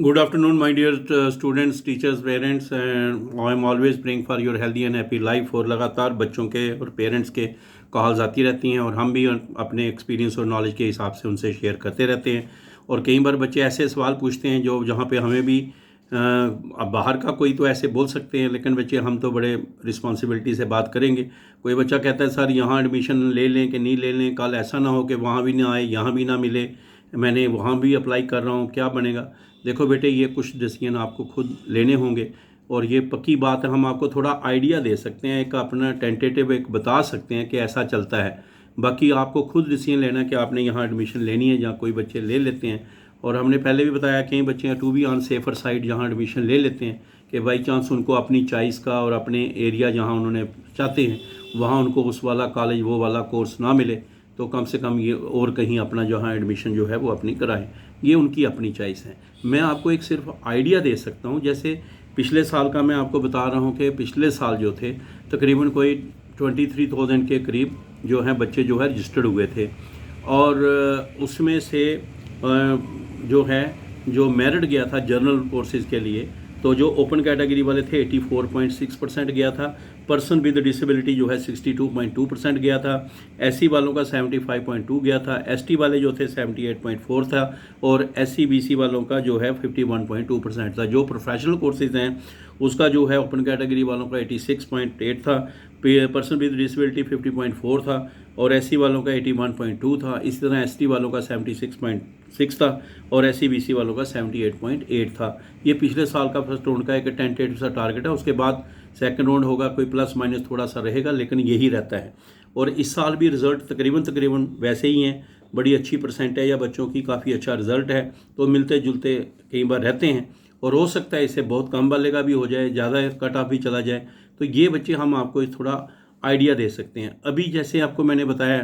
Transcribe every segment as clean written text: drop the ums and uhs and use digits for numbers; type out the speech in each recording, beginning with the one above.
Good afternoon, my dear students, teachers, parents, and I am always praying for your healthy and happy life। और लगातार बच्चों के और parents के calls आती रहती हैं और हम भी अपने एक्सपीरियंस और नॉलेज के हिसाब से उनसे शेयर करते रहते हैं। और कई बार बच्चे ऐसे सवाल पूछते हैं जो जहाँ पे हमें भी अब बाहर का कोई तो ऐसे बोल सकते हैं, लेकिन बच्चे हम तो बड़े रिस्पॉन्सिबिलिटी से बात करेंगे। कोई बच्चा कहता है सर यहाँ एडमिशन ले लें कि नहीं ले लें, कल ऐसा ना हो कि वहाँ भी ना आए यहाँ भी ना मिले, मैंने वहाँ भी अप्लाई कर रहा हूँ, क्या बनेगा। देखो बेटे, ये कुछ डिसीजन आपको खुद लेने होंगे और ये पक्की बात है, हम आपको थोड़ा आइडिया दे सकते हैं, एक अपना टेंटेटिव एक बता सकते हैं कि ऐसा चलता है। बाकी आपको खुद डिसीजन लेना है कि आपने यहाँ एडमिशन लेनी है, जहाँ कोई बच्चे ले लेते हैं। और हमने पहले भी बताया कई बच्चे हैं to be on safer side जहाँ एडमिशन ले लेते हैं कि बाई चांस उनको अपनी चॉइस का और अपने एरिया जहाँ उन्होंने चाहते हैं वहाँ उनको उस वाला कॉलेज वो वाला कोर्स ना मिले, तो कम से कम ये और कहीं अपना जहाँ एडमिशन जो है वो अपनी कराएं। ये उनकी अपनी चॉइस है। मैं आपको एक सिर्फ आइडिया दे सकता हूँ। जैसे पिछले साल का मैं आपको बता रहा हूँ कि पिछले साल जो थे तकरीबन कोई 23,000 के करीब जो है बच्चे जो है रजिस्टर्ड हुए थे। और उसमें से जो है जो मेरिट गया था जनरल कोर्सेज़ के लिए, तो जो ओपन कैटेगरी वाले थे 84.6% गया था। पर्सन विद डिसेबिलिटी जो है 62.2% गया था। एससी वालों का 75.2 गया था। एसटी वाले जो थे 78.4 था। और एससी बीसी वालों का जो है 51.2% था। जो प्रोफेशनल कोर्सेज हैं उसका जो है ओपन कैटेगरी वालों का 86.8 था। पर्सन विद डिसेबिलिटी 50.4 था और एससी वालों का 81.2 था। इसी तरह एसटी वालों का 76.6 था और एससी बीसी वालों का 78.8 था। ये पिछले साल का फर्स्ट राउंड का एक टेंटेटिव सा टारगेट है। उसके बाद सेकंड राउंड होगा, कोई प्लस माइनस थोड़ा सा रहेगा, लेकिन यही रहता है। और इस साल भी रिज़ल्ट तकरीबन वैसे ही हैं। बड़ी अच्छी परसेंट है या बच्चों की काफ़ी अच्छा रिज़ल्ट है, तो मिलते जुलते कई बार रहते हैं। और हो सकता है इससे बहुत कम वाले का भी हो जाए, ज़्यादा कट ऑफ भी चला जाए। तो ये बच्चे हम आपको थोड़ा आइडिया दे सकते हैं। अभी जैसे आपको मैंने बताया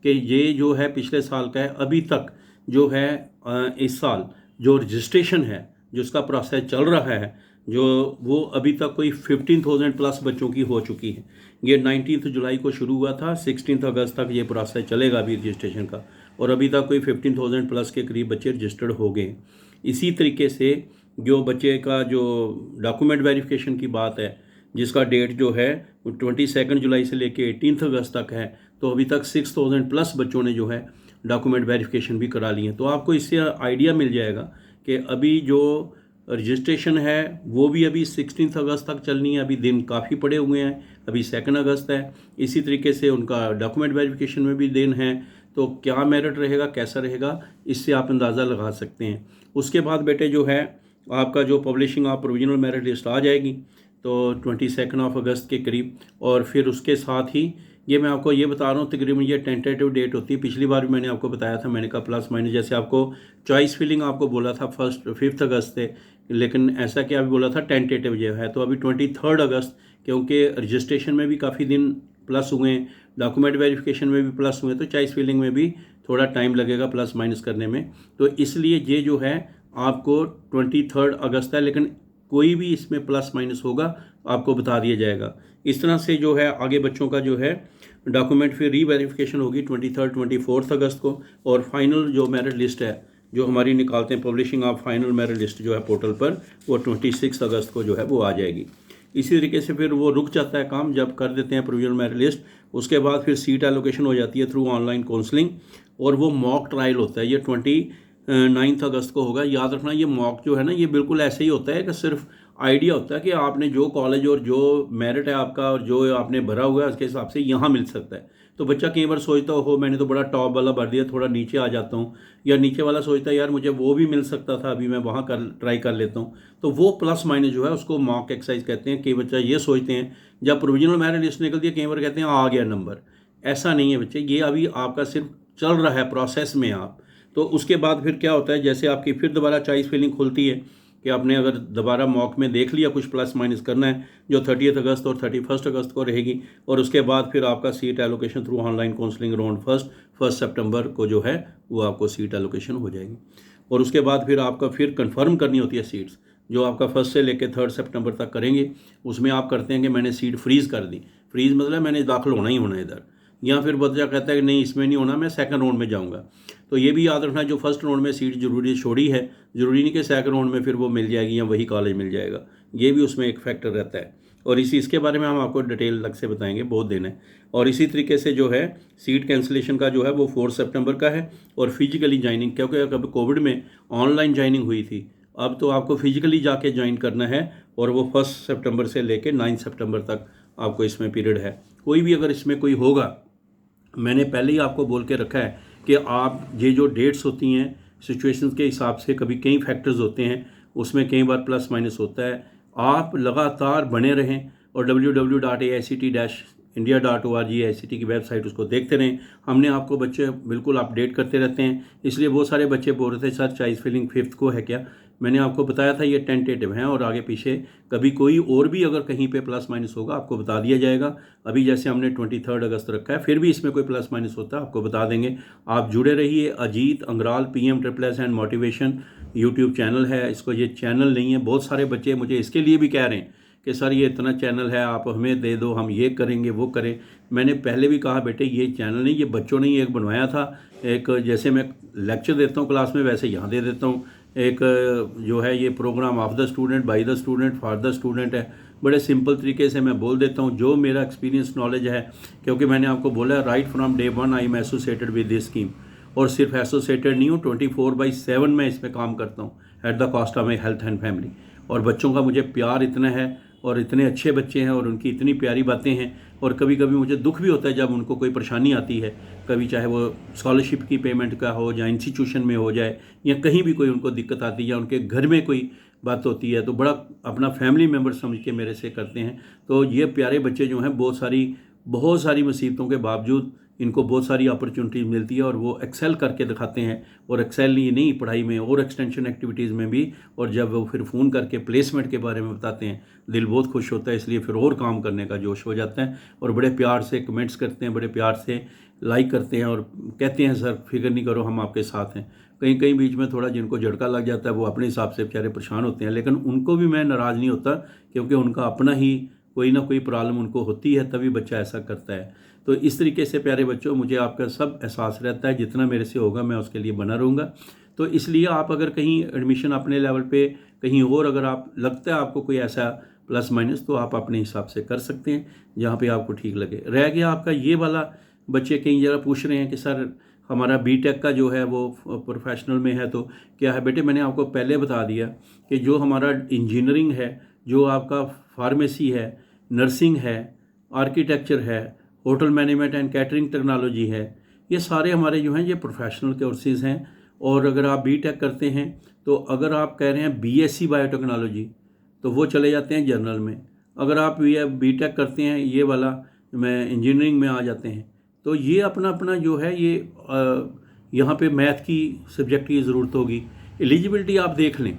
कि ये जो है पिछले साल का है, अभी तक जो है इस साल जो रजिस्ट्रेशन है जो उसका प्रोसेस चल रहा है जो वो अभी तक कोई 15,000 प्लस बच्चों की हो चुकी है। ये 19 जुलाई को शुरू हुआ था, 16 अगस्त तक ये प्रोसेस चलेगा अभी रजिस्ट्रेशन का। और अभी तक कोई 15,000 प्लस के करीब बच्चे रजिस्टर्ड हो गए। इसी तरीके से जो बच्चे का जो डॉक्यूमेंट वेरिफिकेशन की बात है, जिसका डेट जो है 22 जुलाई से लेके 18 अगस्त तक है, तो अभी तक 6,000 प्लस बच्चों ने जो है डॉक्यूमेंट वेरिफिकेशन भी करा लिए हैं। तो आपको इससे आइडिया मिल जाएगा कि अभी जो रजिस्ट्रेशन है वो भी अभी 16 अगस्त तक चलनी है। अभी दिन काफ़ी पड़े हुए हैं, अभी 2 अगस्त है। इसी तरीके से उनका डॉक्यूमेंट वेरिफिकेशन में भी दिन है। तो क्या मेरिट रहेगा, कैसा रहेगा, इससे आप अंदाज़ा लगा सकते हैं। उसके बाद बेटे जो है आपका जो publishing of provisional merit list आ जाएगी तो 22 अगस्त के करीब। और फिर उसके साथ ही ये मैं आपको ये बता रहा हूँ तकरीबन ये टेंटेटिव डेट होती है। पिछली बार भी मैंने आपको बताया था, मैंने कहा प्लस माइनस, जैसे आपको चॉइस फिलिंग आपको बोला था 5 अगस्त से, लेकिन ऐसा क्या अभी बोला था टेंटेटिव जो है, तो अभी 23 अगस्त, क्योंकि रजिस्ट्रेशन में भी काफ़ी दिन प्लस हुए हैं, डॉक्यूमेंट वेरिफिकेशन में भी प्लस हुए, तो चॉइस फिलिंग में भी थोड़ा टाइम लगेगा प्लस माइनस करने में। तो इसलिए ये जो है आपको 23 अगस्त है, लेकिन कोई भी इसमें प्लस माइनस होगा आपको बता दिया जाएगा। इस तरह से जो है आगे बच्चों का जो है डॉक्यूमेंट फिर रीवेरिफिकेशन होगी 23-24 अगस्त को। और फाइनल जो मेरिट लिस्ट है जो हमारी निकालते हैं, publishing of final merit list जो है पोर्टल पर, वो 26 अगस्त को जो है वो आ जाएगी। इसी तरीके से फिर वो रुक जाता है काम जब कर देते हैं प्रोविजनल मेरिट लिस्ट। उसके बाद फिर सीट एलोकेशन हो जाती है थ्रू ऑनलाइन काउंसलिंग, और वो मॉक ट्रायल होता है। ये 29 अगस्त को होगा। याद रखना ये मॉक जो है ना, ये बिल्कुल ऐसे ही होता है कि सिर्फ आइडिया होता है कि आपने जो कॉलेज और जो मेरिट है आपका और जो आपने भरा हुआ है उसके हिसाब से यहाँ मिल सकता है। तो बच्चा कई बार सोचता हो मैंने तो बड़ा टॉप वाला भर दिया, थोड़ा नीचे आ जाता हूँ, या नीचे वाला सोचता है यार मुझे वो भी मिल सकता था, अभी मैं वहाँ ट्राई कर लेता हूँ। तो वो प्लस माइनस जो है उसको मॉक एक्सरसाइज कहते हैं। कई बच्चा ये सोचते हैं जब प्रोविजनल मेरिट लिस्ट निकलती है, कई बार कहते हैं आ गया नंबर। ऐसा नहीं है बच्चे, ये अभी आपका सिर्फ चल रहा है प्रोसेस में आप। तो उसके बाद फिर क्या होता है, जैसे आपकी फिर दोबारा चॉइस फिलिंग खुलती है कि आपने अगर दोबारा मॉक में देख लिया कुछ प्लस माइनस करना है, जो 30 अगस्त और 31 अगस्त को रहेगी। और उसके बाद फिर आपका seat allocation through online counselling round 1 सितंबर को जो है वो आपको सीट एलोकेशन हो जाएगी। और उसके बाद फिर आपका फिर कंफर्म करनी होती है सीट्स, जो आपका 1 से लेकर 3 सितंबर तक करेंगे। उसमें आप करते हैं कि मैंने सीट फ्रीज़ कर दी। फ्रीज़ मतलब मैंने दाखिल होना ही होना इधर, या फिर बच्चा कहता है कि नहीं इसमें नहीं होना, मैं सेकंड राउंड में जाऊंगा। तो ये भी याद रखना, जो फर्स्ट राउंड में सीट जरूरी छोड़ी है, ज़रूरी नहीं कि सेकंड राउंड में फिर वो मिल जाएगी या वही कॉलेज मिल जाएगा, ये भी उसमें एक फैक्टर रहता है। और इसके बारे में हम आपको डिटेल अलग से बताएंगे, बहुत दिन है। और इसी तरीके से जो है सीट कैंसिलेशन का जो है वो 4 सितंबर का है। और फिजिकली ज्वाइनिंग, क्योंकि कभी कोविड में ऑनलाइन ज्वाइनिंग हुई थी, अब तो आपको फिजिकली जाके ज्वाइन करना है, और वो 1 सितंबर से लेकर 9 सितंबर तक आपको इसमें पीरियड है। कोई भी अगर इसमें कोई होगा, मैंने पहले ही आपको बोल के रखा है कि आप ये जो डेट्स होती हैं सिचुएशंस के हिसाब से, कभी कई फैक्टर्स होते हैं, उसमें कई बार प्लस माइनस होता है। आप लगातार बने रहें और www.aict-india.org AICT की वेबसाइट उसको देखते रहें। हमने आपको बच्चे बिल्कुल अपडेट करते रहते हैं, इसलिए बहुत सारे बच्चे बोल रहे थे सर चॉइस फिलिंग 5th को है क्या। मैंने आपको बताया था ये टेंटेटिव हैं, और आगे पीछे कभी कोई और भी अगर कहीं पे प्लस माइनस होगा आपको बता दिया जाएगा। अभी जैसे हमने 23 अगस्त रखा है, फिर भी इसमें कोई प्लस माइनस होता है आपको बता देंगे। आप जुड़े रहिए। Ajit Angral PM and motivation YouTube channel है, इसको ये चैनल नहीं है। बहुत सारे बच्चे मुझे इसके लिए भी कह रहे हैं कि सर ये इतना चैनल है, आप हमें दे दो, हम ये करेंगे वो करें। मैंने पहले भी कहा बेटे ये चैनल नहीं, ये बच्चों ने ही एक बनवाया था। एक जैसे मैं लेक्चर देता हूँ क्लास में, वैसे यहाँ दे देता हूँ। एक जो है ये program of the student, by the student, for the student है। बड़े सिंपल तरीके से मैं बोल देता हूँ जो मेरा एक्सपीरियंस नॉलेज है, क्योंकि मैंने आपको बोला right from day 1 I am associated with this scheme. और सिर्फ एसोसिएटेड नहीं हूँ, 24/7 मैं इस पर काम करता हूँ at the cost of my health and family. और बच्चों का मुझे प्यार इतना है, और इतने अच्छे बच्चे हैं, और उनकी इतनी प्यारी बातें हैं। और कभी कभी मुझे दुख भी होता है जब उनको कोई परेशानी आती है, कभी चाहे वो स्कॉलरशिप की पेमेंट का हो, या इंस्टीट्यूशन में हो जाए, या कहीं भी कोई उनको दिक्कत आती है, या उनके घर में कोई बात होती है, तो बड़ा अपना फैमिली मेम्बर समझ के मेरे से करते हैं। तो ये प्यारे बच्चे जो हैं बहुत सारी मुसीबतों के बावजूद इनको बहुत सारी अपॉर्चुनिटीज़ मिलती है, और वो एक्सेल करके दिखाते हैं। और एक्सेल नहीं पढ़ाई में और एक्सटेंशन एक्टिविटीज़ में भी। और जब वो फिर फ़ोन करके प्लेसमेंट के बारे में बताते हैं, दिल बहुत खुश होता है, इसलिए फिर और काम करने का जोश हो जाता है। और बड़े प्यार से कमेंट्स करते हैं, बड़े प्यार से लाइक करते हैं, और कहते हैं सर फिक्र नहीं करो, हम आपके साथ हैं। कहीं कहीं बीच में थोड़ा जिनको झटका लग जाता है वो अपने हिसाब से बेचारे परेशान होते हैं, लेकिन उनको भी मैं नाराज़ नहीं होता, क्योंकि उनका अपना ही कोई ना कोई प्रॉब्लम उनको होती है, तभी बच्चा ऐसा करता है। तो इस तरीके से प्यारे बच्चों, मुझे आपका सब एहसास रहता है, जितना मेरे से होगा मैं उसके लिए बना रहूँगा। तो इसलिए आप अगर कहीं एडमिशन अपने लेवल पे कहीं और अगर आप लगता है आपको कोई ऐसा प्लस माइनस, तो आप अपने हिसाब से कर सकते हैं जहाँ पे आपको ठीक लगे। रह गया आपका ये वाला, बच्चे कई जगह पूछ रहे हैं कि सर हमारा BTech का जो है वो प्रोफेशनल में है, तो क्या है। बेटे मैंने आपको पहले बता दिया कि जो हमारा इंजीनियरिंग है, जो आपका फार्मेसी है, नर्सिंग है, आर्किटेक्चर है, hotel management and catering technology है, ये सारे हमारे जो हैं ये प्रोफेशनल कोर्सेज़ हैं। और अगर आप BTech करते हैं, तो अगर आप कह रहे हैं BSc बायोटेक्नोलॉजी, तो वो चले जाते हैं जनरल में। अगर आप BTech करते हैं ये वाला, मैं इंजीनियरिंग में आ जाते हैं। तो ये अपना अपना जो है ये यहाँ पे मैथ की सब्जेक्ट की ज़रूरत होगी। एलिजिबिलिटी आप देख लें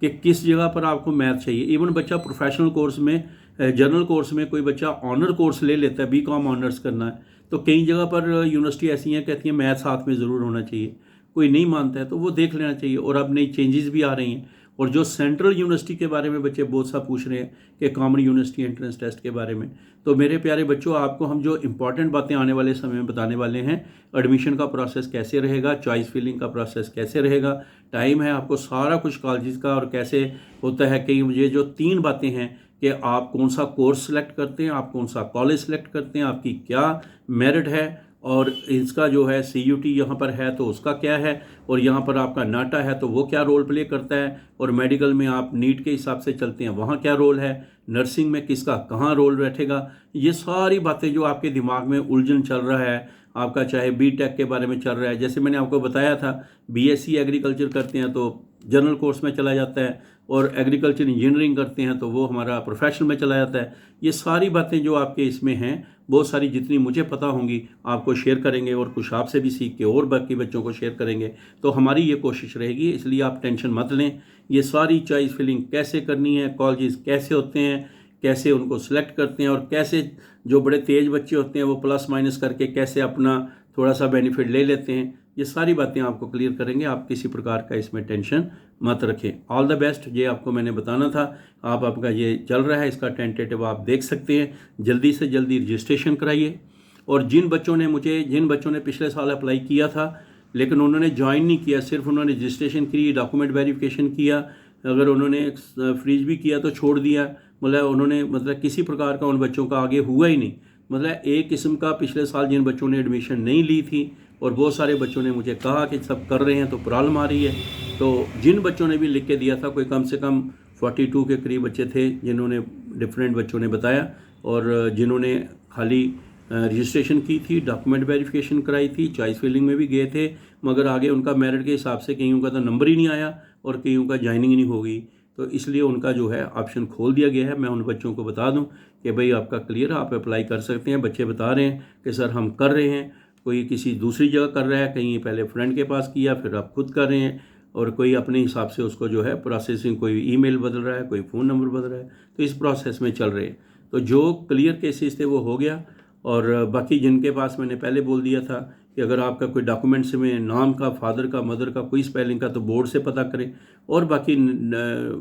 कि किस जगह पर आपको मैथ चाहिए। इवन बच्चा प्रोफेशनल कोर्स में, जनरल कोर्स में कोई बच्चा ऑनर कोर्स ले लेता है, BCom ऑनर्स करना है, तो कई जगह पर यूनिवर्सिटी ऐसी हैं कहती हैं मैथ साथ में ज़रूर होना चाहिए। कोई नहीं मानता है तो वो देख लेना चाहिए। और अब नई चेंजेस भी आ रही हैं। और जो सेंट्रल यूनिवर्सिटी के बारे में बच्चे बहुत सा पूछ रहे हैं कि कॉमन यूनिवर्सिटी एंट्रेंस टेस्ट के बारे में, तो मेरे प्यारे बच्चों आपको हम जो इंपॉर्टेंट बातें आने वाले समय में बताने वाले हैं, एडमिशन का प्रोसेस कैसे रहेगा, चॉइस फिलिंग का प्रोसेस कैसे रहेगा, टाइम है आपको सारा कुछ कॉलेज का, और कैसे होता है कि मुझे जो 3 बातें हैं कि आप कौन सा कोर्स सेलेक्ट करते हैं, आप कौन सा कॉलेज सेलेक्ट करते हैं, आपकी क्या मेरिट है, और इसका जो है CUT यहाँ पर है तो उसका क्या है, और यहाँ पर आपका नाटा है तो वो क्या रोल प्ले करता है, और मेडिकल में आप नीट के हिसाब से चलते हैं वहाँ क्या रोल है, नर्सिंग में किसका कहाँ रोल बैठेगा। ये सारी बातें जो आपके दिमाग में उलझन चल रहा है, आपका चाहे BTech के बारे में चल रहा है, जैसे मैंने आपको बताया था BSc एग्रीकल्चर करते हैं तो जनरल कोर्स में चला जाता है, और एग्रीकल्चर इंजीनियरिंग करते हैं तो वो हमारा प्रोफेशनल में चला जाता है। ये सारी बातें जो आपके इसमें हैं, बहुत सारी जितनी मुझे पता होंगी आपको शेयर करेंगे, और कुछ आपसे भी सीख के और बाकी बच्चों को शेयर करेंगे। तो हमारी ये कोशिश रहेगी, इसलिए आप टेंशन मत लें। ये सारी चॉइस फिलिंग कैसे करनी है, कॉलेजेस कैसे होते हैं, कैसे उनको सिलेक्ट करते हैं, और कैसे जो बड़े तेज़ बच्चे होते हैं वो प्लस माइनस करके कैसे अपना थोड़ा सा बेनिफिट ले लेते हैं, ये सारी बातें आपको क्लियर करेंगे। आप किसी प्रकार का इसमें टेंशन मत रखें। ऑल द बेस्ट, ये आपको मैंने बताना था। आपका ये चल रहा है, इसका टेंटेटिव आप देख सकते हैं। जल्दी से जल्दी रजिस्ट्रेशन कराइए। और जिन बच्चों ने पिछले साल अप्लाई किया था, लेकिन उन्होंने ज्वाइन नहीं किया, सिर्फ उन्होंने रजिस्ट्रेशन की, डॉक्यूमेंट वेरिफिकेशन किया, अगर उन्होंने फ्रीज भी किया तो छोड़ दिया। मतलब उन्होंने मतलब किसी प्रकार का उन बच्चों का आगे हुआ ही नहीं। मतलब एक किस्म का पिछले साल जिन बच्चों ने एडमिशन नहीं ली थी और बहुत सारे बच्चों ने मुझे कहा कि सब कर रहे हैं तो प्रॉब्लम आ रही है। तो जिन बच्चों ने भी लिख के दिया था, कोई कम से कम 42 के करीब बच्चे थे जिन्होंने डिफरेंट बच्चों ने बताया, और जिन्होंने खाली रजिस्ट्रेशन की थी, डॉक्यूमेंट वेरिफिकेशन कराई थी, चॉइस फिलिंग में भी गए थे, मगर आगे उनका मेरिट के हिसाब से कईयों का तो नंबर ही नहीं आया और कईयों का ज्वाइनिंग नहीं होगी। तो इसलिए उनका जो है ऑप्शन खोल दिया गया है। मैं उन बच्चों को बता दूं कि भाई आपका क्लियर है, आप अप्लाई कर सकते हैं। बच्चे बता रहे हैं कि सर हम कर रहे हैं, कोई किसी दूसरी जगह कर रहा है, कहीं पहले फ्रेंड के पास किया, फिर आप खुद कर रहे हैं, और कोई अपने हिसाब से उसको जो है प्रोसेसिंग, कोई ईमेल बदल रहा है, कोई फ़ोन नंबर बदल रहा है, तो इस प्रोसेस में चल रहे हैं। तो जो क्लियर केसेस थे वो हो गया, और बाकी जिनके पास मैंने पहले बोल दिया था कि अगर आपका कोई डॉक्यूमेंट्स में नाम का, फादर का, मदर का कोई स्पेलिंग का, तो बोर्ड से पता करें। और बाकी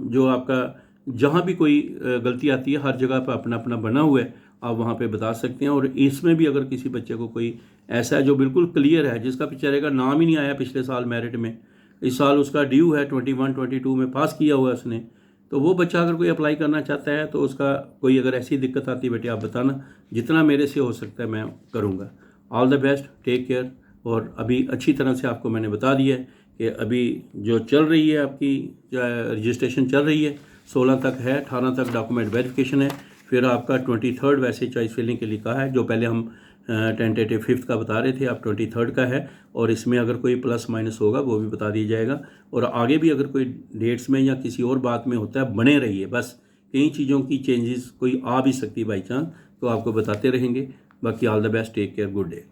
जो आपका जहाँ भी कोई गलती आती है, हर जगह पर अपना अपना बना हुआ है, आप वहाँ पे बता सकते हैं। और इसमें भी अगर किसी बच्चे को कोई ऐसा है जो बिल्कुल क्लियर है, जिसका बेचारे का नाम ही नहीं आया पिछले साल मेरिट में, इस साल उसका ड्यू है 21-22 में पास किया हुआ है उसने, तो वो बच्चा अगर कोई अप्लाई करना चाहता है तो उसका कोई अगर ऐसी दिक्कत आती है, बेटे आप बताना, जितना मेरे से हो सकता है मैं करूँगा। All the best, take care. और अभी अच्छी तरह से आपको मैंने बता दिया है कि अभी जो चल रही है आपकी रजिस्ट्रेशन चल रही है, 16 तक है, 18 तक डॉक्यूमेंट वेरिफिकेशन है, फिर आपका 23 वैसे चॉइस फिलिंग के लिए कहा है, जो पहले हम टेंटेटिव 5 का बता रहे थे, अब 23 का है। और इसमें अगर कोई प्लस माइनस होगा वो भी बता दिया जाएगा, और आगे भी अगर कोई डेट्स में या किसी और बात में होता है, बने रहिए। बस कई चीज़ों की चेंजेस कोई आ भी सकती है बाई चांस, तो आपको बताते रहेंगे। बाकी all the best, take care, good day.